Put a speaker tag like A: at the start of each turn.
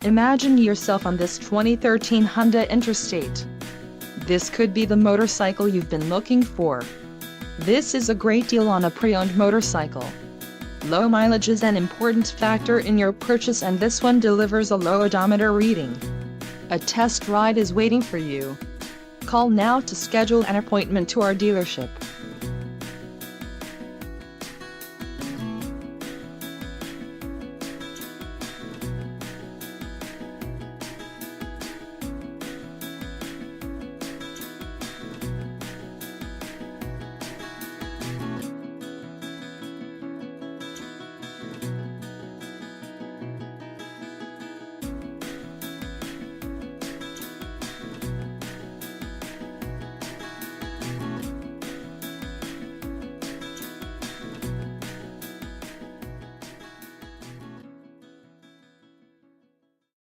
A: Imagine yourself on this 2013 Honda Interstate. This could be the motorcycle you've been looking for. This is a great deal on a pre-owned motorcycle. Low mileage is an important factor in your purchase, and this one delivers a low odometer reading. A test ride is waiting for you. Call now to schedule an appointment to our dealership.